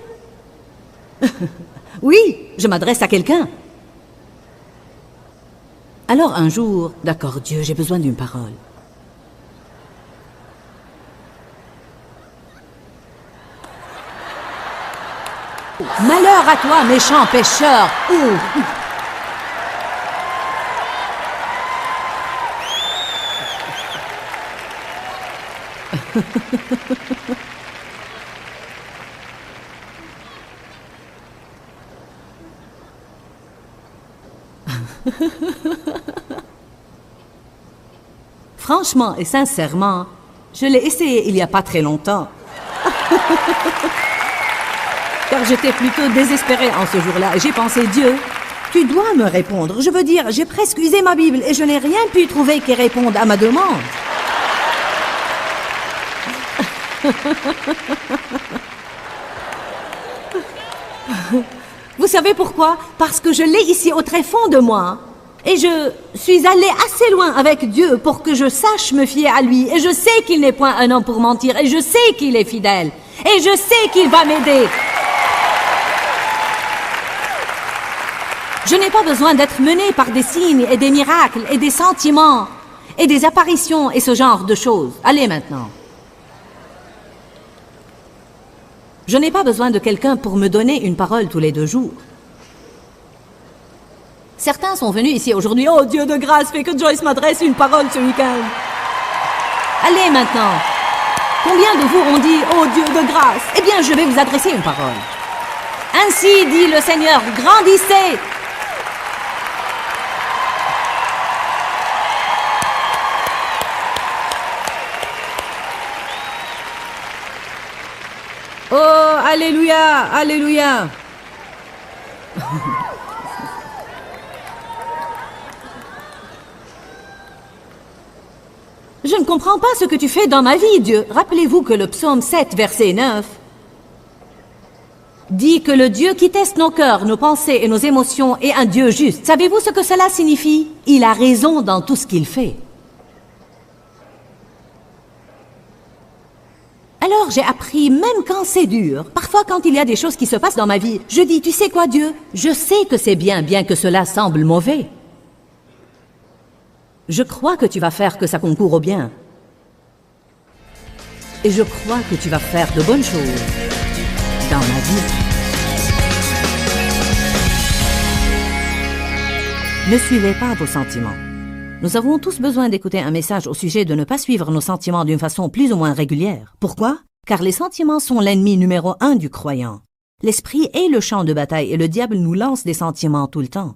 A: Oui, je m'adresse à quelqu'un. Alors un jour, d'accord Dieu, j'ai besoin d'une parole. Malheur à toi, méchant pécheur. Ouh. Franchement et sincèrement, je l'ai essayé il n'y a pas très longtemps. Car j'étais plutôt désespérée en ce jour-là. Et j'ai pensé, Dieu, tu dois me répondre. Je veux dire, j'ai presque usé ma Bible et je n'ai rien pu trouver qui réponde à ma demande. Vous savez pourquoi? Parce que je l'ai ici au tréfonds de moi. Et je suis allée assez loin avec Dieu pour que je sache me fier à lui. Et je sais qu'il n'est point un homme pour mentir. Et je sais qu'il est fidèle. Et je sais qu'il va m'aider. Je n'ai pas besoin d'être menée par des signes et des miracles et des sentiments et des apparitions et ce genre de choses. Allez maintenant. Je n'ai pas besoin de quelqu'un pour me donner une parole tous les 2 jours. Certains sont venus ici aujourd'hui. Oh Dieu de grâce, fais que Joyce m'adresse une parole ce week-end. Allez maintenant. Combien de vous ont dit oh Dieu de grâce? Eh bien, je vais vous adresser une parole. Ainsi dit le Seigneur, grandissez. Oh, alléluia, alléluia. Je ne comprends pas ce que tu fais dans ma vie, Dieu. Rappelez-vous que le psaume 7, verset 9, dit que le Dieu qui teste nos cœurs, nos pensées et nos émotions est un Dieu juste. Savez-vous ce que cela signifie? Il a raison dans tout ce qu'il fait. Alors j'ai appris, même quand c'est dur, parfois quand il y a des choses qui se passent dans ma vie, je dis, tu sais quoi Dieu? Je sais que c'est bien, bien que cela semble mauvais. Je crois que tu vas faire que ça concourt au bien. Et je crois que tu vas faire de bonnes choses dans ma vie. Ne suivez pas vos sentiments. Nous avons tous besoin d'écouter un message au sujet de ne pas suivre nos sentiments d'une façon plus ou moins régulière. Pourquoi? Car les sentiments sont l'ennemi numéro 1 du croyant. L'esprit est le champ de bataille et le diable nous lance des sentiments tout le temps.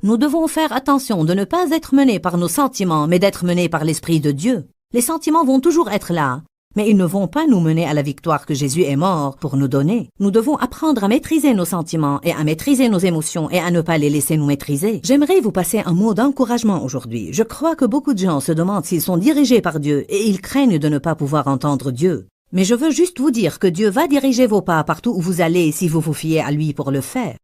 A: Nous devons faire attention de ne pas être menés par nos sentiments, mais d'être menés par l'Esprit de Dieu. Les sentiments vont toujours être là, mais ils ne vont pas nous mener à la victoire que Jésus est mort pour nous donner. Nous devons apprendre à maîtriser nos sentiments et à maîtriser nos émotions et à ne pas les laisser nous maîtriser. J'aimerais vous passer un mot d'encouragement aujourd'hui. Je crois que beaucoup de gens se demandent s'ils sont dirigés par Dieu et ils craignent de ne pas pouvoir entendre Dieu. Mais je veux juste vous dire que Dieu va diriger vos pas partout où vous allez si vous vous fiez à lui pour le faire.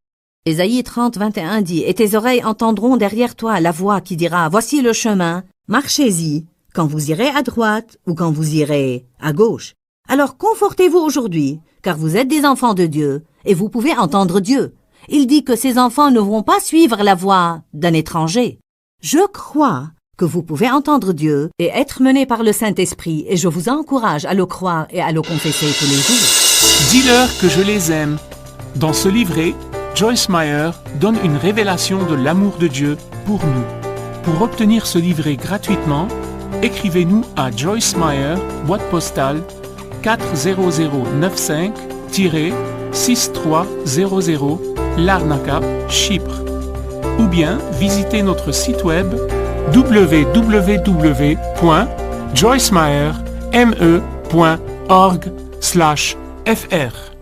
A: Ésaïe 30, 21 dit « Et tes oreilles entendront derrière toi la voix qui dira « Voici le chemin, marchez-y ». Quand vous irez à droite ou quand vous irez à gauche. Alors confortez-vous aujourd'hui, car vous êtes des enfants de Dieu et vous pouvez entendre Dieu. Il dit que ces enfants ne vont pas suivre la voie d'un étranger. Je crois que vous pouvez entendre Dieu et être menés par le Saint-Esprit et je vous encourage à le croire et à le confesser tous les jours.
C: Dis-leur que je les aime. Dans ce livret, Joyce Meyer donne une révélation de l'amour de Dieu pour nous. Pour obtenir ce livret gratuitement, écrivez-nous à Joyce Meyer, boîte postale 40095-6300, Larnaca, Chypre. Ou bien visitez notre site web www.joycemeyer.org/fr.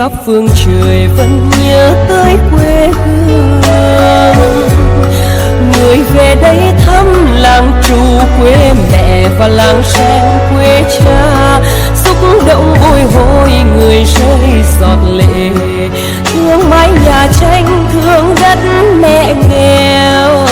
D: khắp phương trời vẫn nhớ tới quê hương. Người về đây thăm làng trù quê mẹ và làng sen quê cha, xúc động bồi hồi người rơi giọt lệ, thương mái nhà tranh thương đất mẹ nghèo.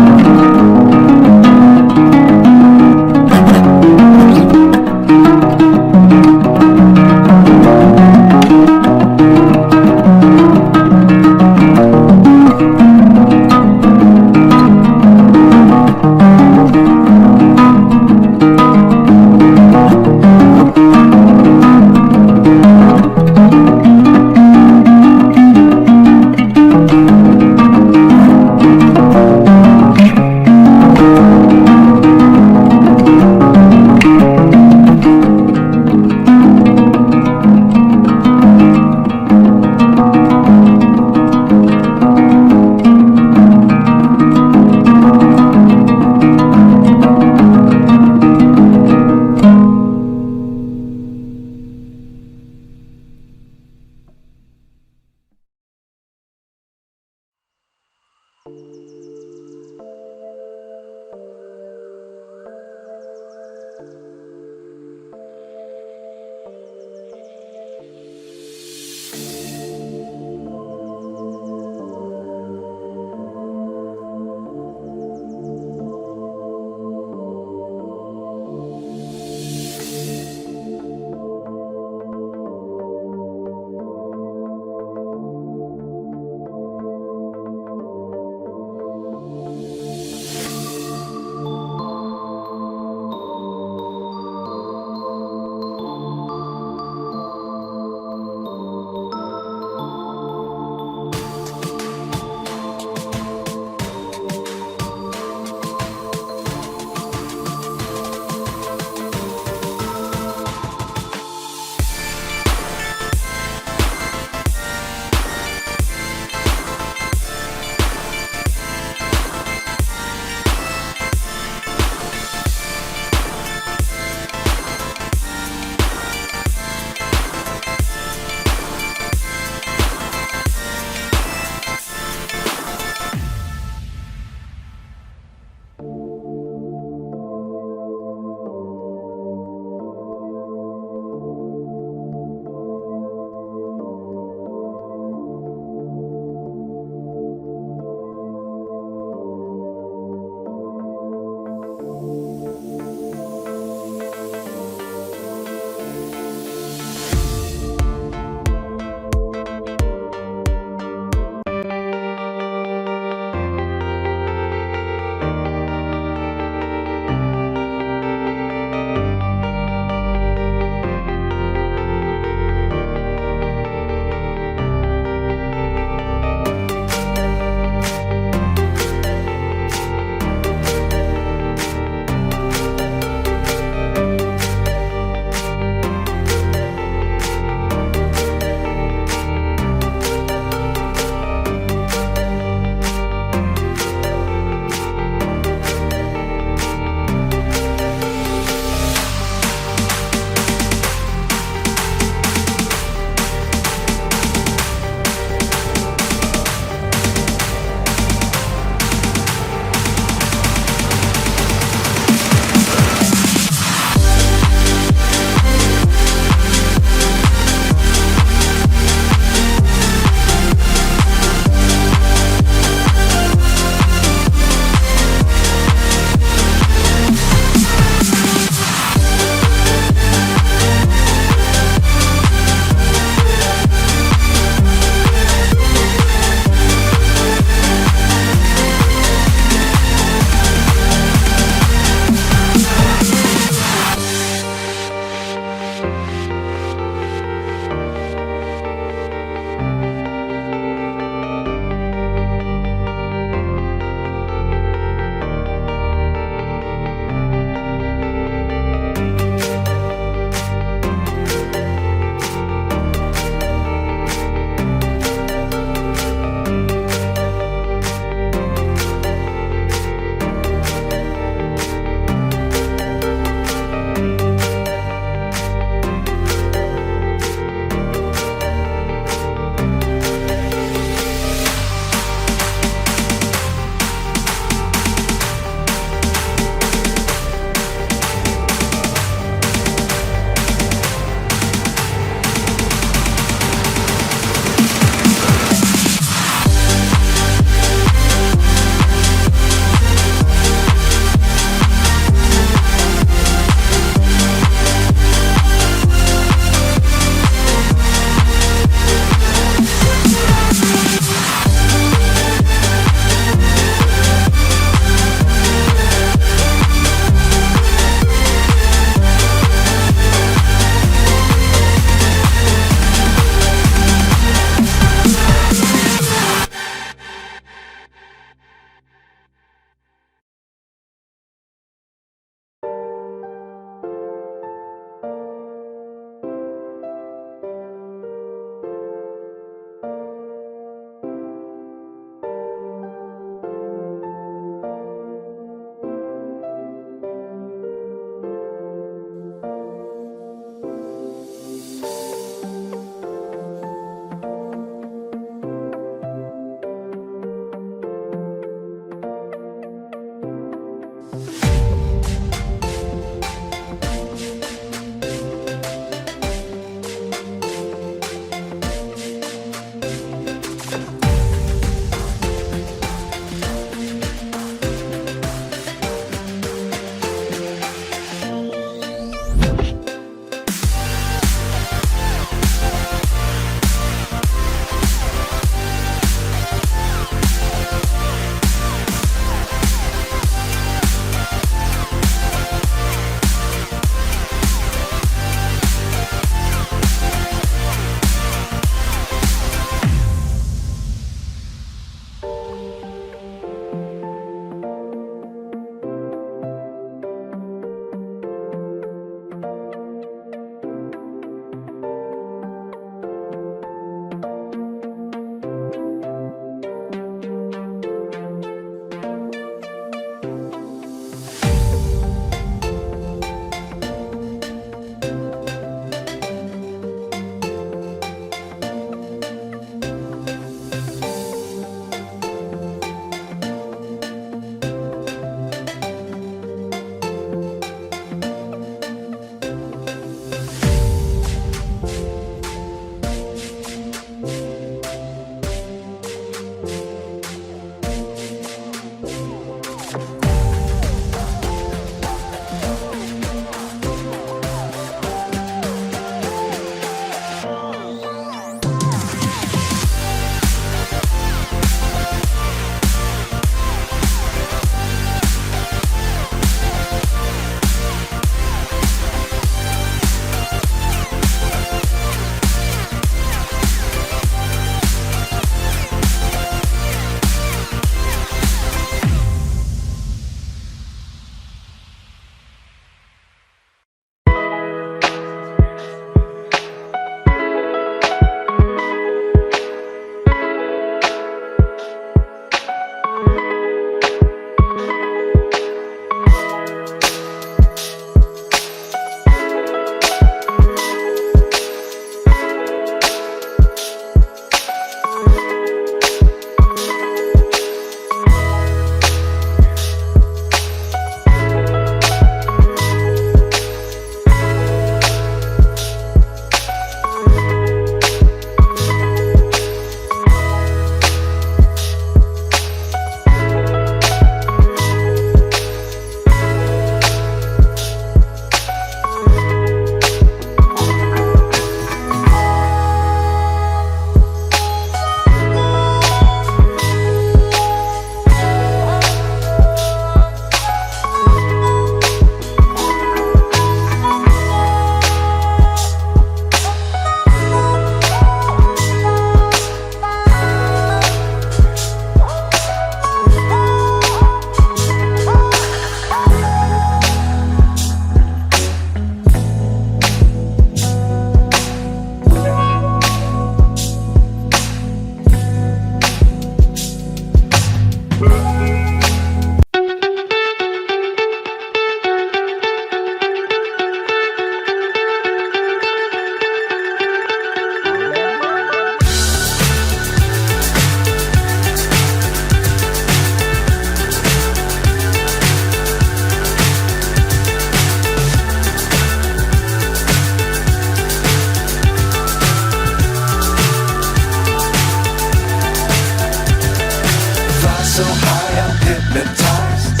E: hypnotized.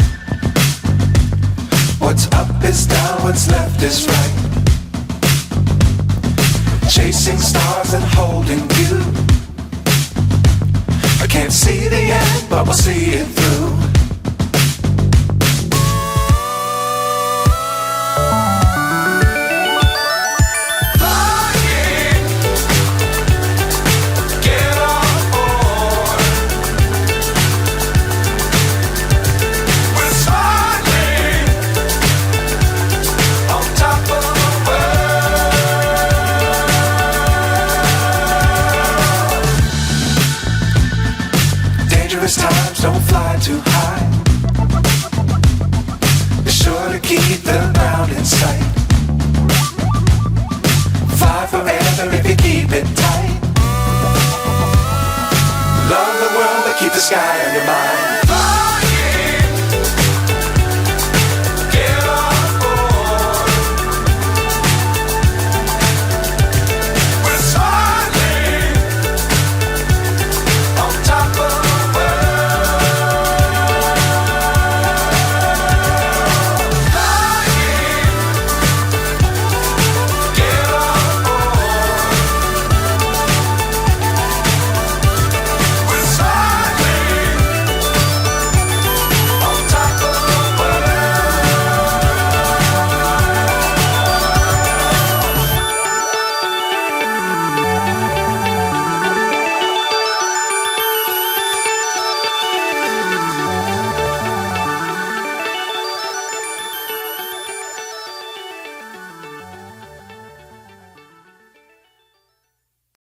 E: What's up is down, what's left is right. Chasing stars and holding you. I can't see the end, but we'll see it through. Times don't fly too high. Be sure to keep the ground in sight. Fly forever if you keep it tight. Love the world but keep the sky on your mind.